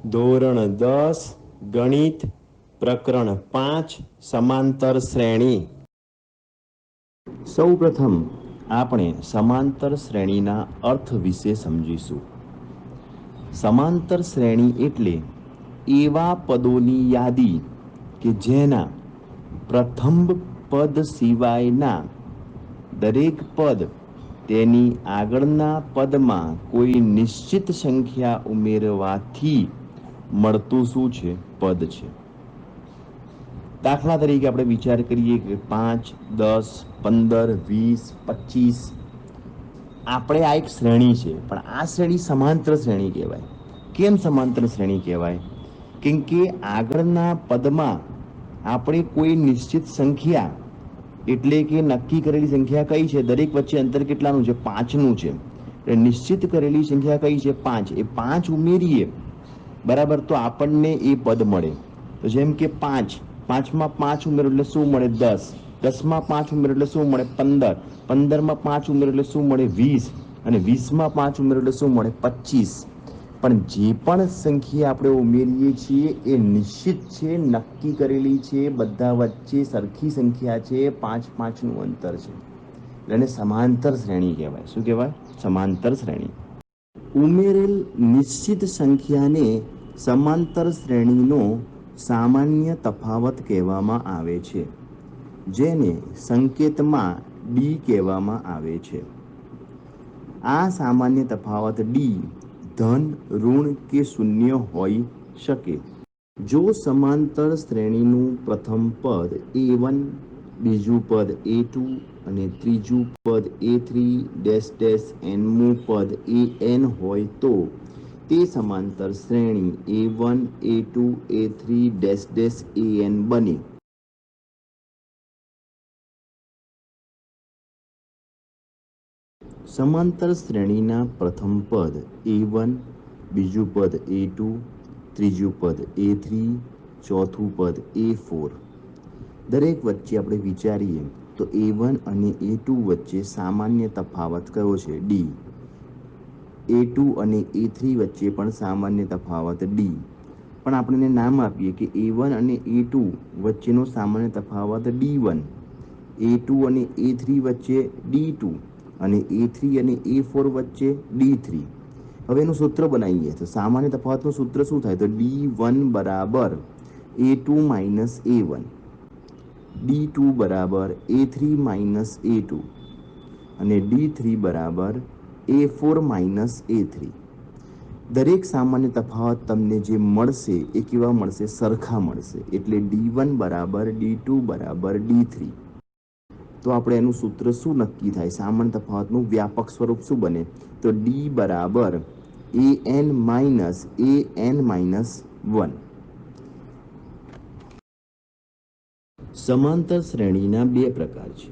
ધોરણ 10 ગણિત પ્રકરણ 5 સમાંતર શ્રેણી। સૌપ્રથમ આપણે સમાંતર શ્રેણીના અર્થ વિશે સમજીશું। સમાંતર શ્રેણી એટલે એવા પદોની યાદી કે જેના પ્રથમ પદ સિવાયના દરેક પદ તેની આગળના પદમાં કોઈ નિશ્ચિત સંખ્યા ઉમેરવાથી મળતું શું છે? પદ છે। દાખલા તરીકે આપણે વિચાર કરીએ કે 5, 10, 15, 20, 25 આપણે આ એક શ્રેણી છે, પણ આ શ્રેણી સમાંતર શ્રેણી કહેવાય। કેમ સમાંતર શ્રેણી કહેવાય? કેમ કે આગળના પદમાં આપણે કોઈ નિશ્ચિત સંખ્યા એટલે કે નક્કી કરેલી સંખ્યા કઈ છે, દરેક વચ્ચે અંતર કેટલાનું છે? 5નું છે। એટલે નિશ્ચિત કરેલી સંખ્યા કઈ છે? 5। એ 5 ઉમેરીએ બરાબર તો આપણને એ પદ મળે। તો જેમ કે 5, 5માં 5 ઉમેરો એટલે શું મળે? 10, 10માં 5 ઉમેરો એટલે શું મળે? 15, 15માં 5 ઉમેરો એટલે શું મળે? 20 અને 20માં 5 ઉમેરો એટલે શું મળે? 25। પણ જે પણ સંખ્યા આપણે ઉમેરીએ છીએ એ નિશ્ચિત છે, નક્કી કરેલી છે, બધા વચ્ચે સરખી સંખ્યા છે, 5-5નું અંતર છે, એટલે સમાંતર શ્રેણી કહેવાય। શું કહેવાય? સમાંતર શ્રેણી। ઉમેરેલ નિશ્ચિત સંખ્યાને સમાંતર શ્રેણીનો સામાન્ય તફાવત કહેવામાં આવે છે, જેને સંકેતમાં ડી કહેવામાં આવે છે। આ સામાન્ય તફાવત ડી ધન, ઋણ કે શૂન્ય હોઈ શકે। જો સમાંતર શ્રેણીનું પ્રથમ પદ A1, બીજું પદ A2 અને ત્રીજું પદ A3 nમું પદ AN હોય તો તે સમાંતર શ્રેણી A1, A2, A3 AN બને। સમાંતર શ્રેણીના પ્રથમ પદ A1, બીજું પદ A2, ત્રીજું પદ A3, ચોથું પદ A4 દરેક વચ્ચે આપણે વિચારીએ તો A1 અને A2 વચ્ચે સામાન્ય તફાવત કયો છે? D। A2 અને A3 વચ્ચે પણ સામાન્ય તફાવત D। પણ આપણે નામ આપીએ કે A1 અને A2 વચ્ચેનો સામાન્ય તફાવત D1, A2 અને A3 વચ્ચે D2 અને A3 અને A4 વચ્ચે D3। હવે એનું સૂત્ર બનાવીએ તો સામાન્ય તફાવતનું સૂત્ર શું થાય? તો D1 બરાબર A2 માઇનસ A1, D2 બરાબર A3 માઇનસ A2 અને D3 બરાબર A4 માઇનસ A3। દરેક સામાન્ય તફાવત તમને જે મળશે એ કેવા મળશે? સરખા મળશે। એટલે D1 બરાબર D2 બરાબર D3। તો આપણે એનું સૂત્ર શું નક્કી થાય? સામાન્ય તફાવતનું વ્યાપક સ્વરૂપ શું બને? તો D બરાબર AN માઇનસ AN માઇનસ 1। સમાંતર શ્રેણીના બે પ્રકાર છે,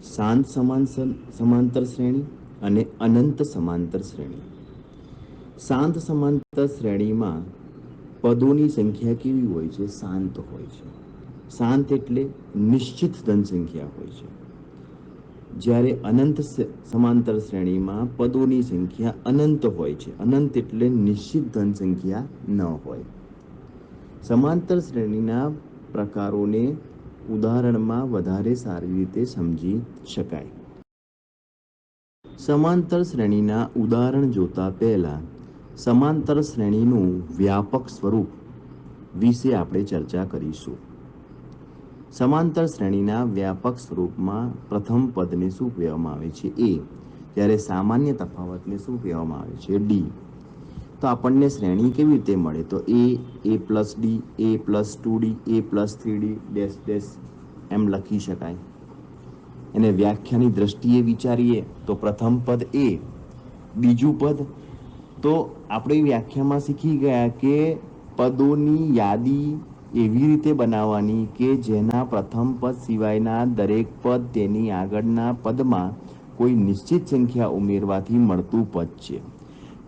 શાંત સમાંતર શ્રેણી અને અનંત સમાંતર શ્રેણી। શાંત સમાંતર શ્રેણીમાં પદોની સંખ્યા કેવી હોય છે? શાંત હોય છે। શાંત એટલે નિશ્ચિત ધન સંખ્યા હોય છે, જ્યારે અનંત સમાંતર શ્રેણીમાં પદોની સંખ્યા અનંત હોય છે। અનંત એટલે નિશ્ચિત ધન સંખ્યા ન હોય। સમાંતર શ્રેણીના પ્રકારોને ઉદાહરણમાં વધારે સારી રીતે સમજી શકાય। સમાંતર શ્રેણીના ઉદાહરણ જોતા પહેલા સમાંતર શ્રેણીનું વ્યાપક સ્વરૂપ વિશે આપણે ચર્ચા કરીશું। સમાંતર શ્રેણીના વ્યાપક સ્વરૂપમાં પ્રથમ પદને શું કહેવામાં આવે છે? A। જ્યારે સામાન્ય તફાવતને શું કહેવામાં આવે છે? D। તો આપણને શ્રેણી કેવી રીતે મળે? તો A plus D, A plus 2D, A plus 3D એમ લખી શકાય। એને વ્યાખ્યાની દ્રષ્ટિએ વિચારીએ તો પ્રથમ પદ A, બીજું પદ તો આપણે વ્યાખ્યામાં શીખી ગયા કે પદોની યાદી એવી રીતે બનાવવાની કે જેના પ્રથમ પદ સિવાયના દરેક પદ તેની આગળના પદમાં કોઈ નિશ્ચિત સંખ્યા ઉમેરવાથી મળતું પદ છે।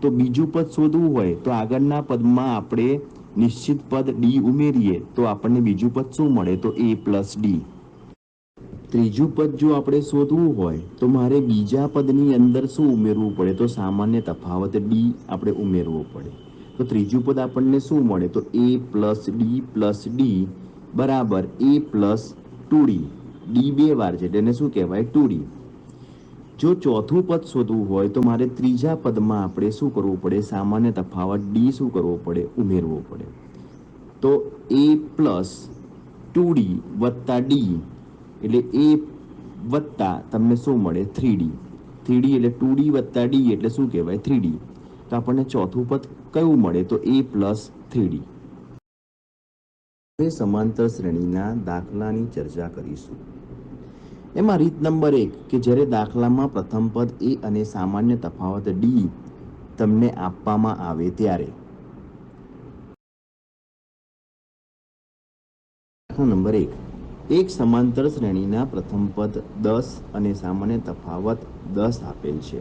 તો બીજું પદ શોધવું હોય તો આગળના પદમાં આપણે નિશ્ચિત પદ D ઉમેરીએ તો આપણને બીજું પદ શું મળે? તો A પ્લસ D। ત્રીજું પદ જો આપણે શોધવું હોય તો મારે બીજા પદની અંદર શું ઉમેરવું પડે? તો સામાન્ય તફાવત D આપણે ઉમેરવો પડે। તો ત્રીજું પદ આપણને શું મળે? તો a + d બરાબર a + 2d. d બે વાર છે તેને શું કહેવાય? 2d. જો ચોથું પદ શોધવું હોય તો મારે ત્રીજા પદમાં આપણે શું કરવું પડે? સામાન્ય તફાવત d શું કરવો પડે? ઉમેરવો પડે. તો a + 2d + d એટલે a વત્તા તમને શું મળે? 3d. 3d એટલે 2d + d એટલે શું કહેવાય? 3d. તો આપણને ચોથું પદ કયું મળે? તો a + 3d. હવે સમાંતર શ્રેણીના દાખલાની ચર્ચા કરીશું. એમાં રીત નંબર 1 કે જ્યારે દાખલામાં પ્રથમ પદ a અને સામાન્ય તફાવત d તમને આપવામાં આવે ત્યારે. દાખલા નંબર 1, એક સમાંતર શ્રેણીના પ્રથમ પદ 10 અને સામાન્ય તફાવત 10 આપેલ છે.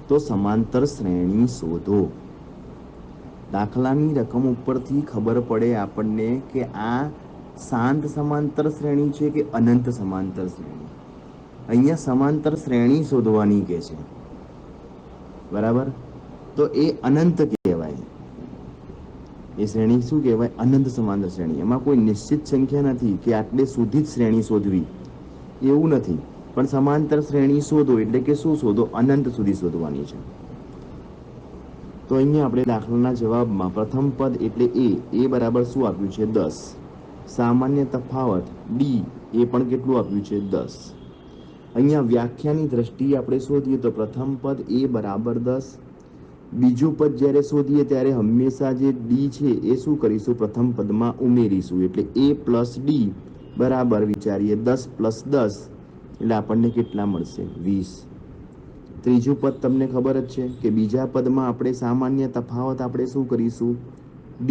તો સમાંતર શ્રેણી શોધો. દાખલાની રકમ ઉપરથી ખબર પડે આપણને કે આ શાંત સમાંતર શ્રેણી છે કે અનંત સમાંતર શ્રેણી. અહીંયા સમાંતર શ્રેણી શોધવાની કે છે, બરાબર? તો એ અનંત કહેવાય. એ શ્રેણી શું કહેવાય? અનંત સમાંતર શ્રેણી. એમાં કોઈ નિશ્ચિત સંખ્યા નથી કે આટલે સુધી જ શ્રેણી શોધવી, એવું નથી. પણ સમાંતર શ્રેણી શોધો એટલે કે શું શોધો? અનંત સુધી શોધવાની છે. તો અહીંયા આપણે દાખલાના જવાબમાં પ્રથમ પદ એટલે a બરાબર શું આપ્યું છે? 10. સામાન્ય તફાવત d એ પણ કેટલું આપ્યું છે? 10. અહીંયા વ્યાખ્યાની દ્રષ્ટિએ આપણે શોધીએ તો પ્રથમ પદ a બરાબર 10. બીજું પદ જ્યારે શોધીએ ત્યારે હંમેશા જે d છે એ શું કરીશું? પ્રથમ પદમાં ઉમેરીશું. એટલે a + d બરાબર વિચારીએ 10 + 10 એટલે આપણને કેટલા મળશે? 20. ત્રીજું પદ તમને ખબર જ છે કે બીજા પદમાં આપણે સામાન્ય તફાવત આપણે શું કરીશું? d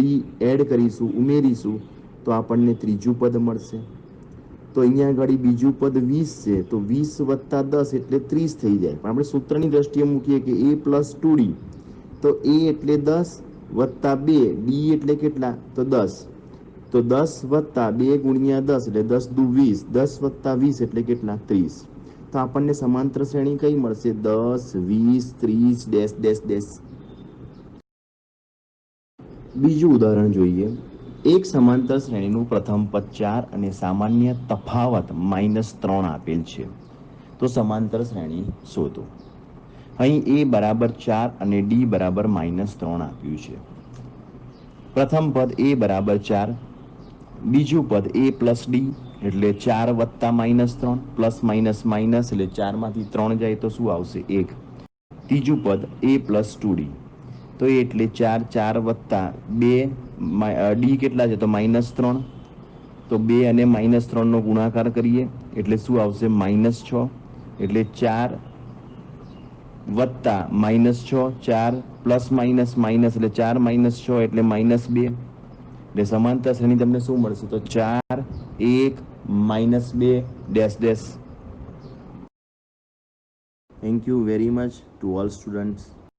એડ કરીશું, ઉમેરીશું, તો આપણને ત્રીજું પદ મળશે. તો અહીંયા આગળ બીજું પદ 20 છે, તો 20 + 10 એટલે 30 થઈ જાય. પણ આપણે સૂત્રની દ્રષ્ટિએ મૂકીએ કે a + 2d, તો a એટલે 10 + 2, d એટલે કેટલા? તો 10. તો 10 + 2 × 10 એટલે 10 દુ 20, 10 + 20 એટલે કેટલા? 30. તો આપણને સમાંતર શ્રેણી કઈ મળશે? 10, 20, 30 ડેશ ડેશ ડેશ. બીજું ઉદાહરણ જોઈએ. એક સમાંતર શ્રેણીનું પ્રથમ પદ 4 અને સામાન્ય તફાવત -3 આપેલ છે. તો સમાંતર શ્રેણી શોધો. અહીં a બરાબર 4 અને d બરાબર -3 આપ્યું છે. પ્રથમ પદ a બરાબર 4, બીજું પદ a + d એટલે 4 + -3 પ્લસ માઇનસ માઇનસ એટલે 4 માંથી 3 જાય તો શું આવશે? 1. ત્રીજું પદ a + 2d, તો એ એટલે 4 4 + 2 d કેટલા છે? તો -3. તો 2 અને -3 નો ગુણાકાર કરીએ એટલે શું આવશે? -6. એટલે 4 વત્તા -6, 4 પ્લસ માઇનસ માઇનસ એટલે 4 - 6 એટલે -2. એટલે સમાંતર શ્રેણી તમને શું મળશે? તો 4 1 -2 dash dash. Thank you very much to all students.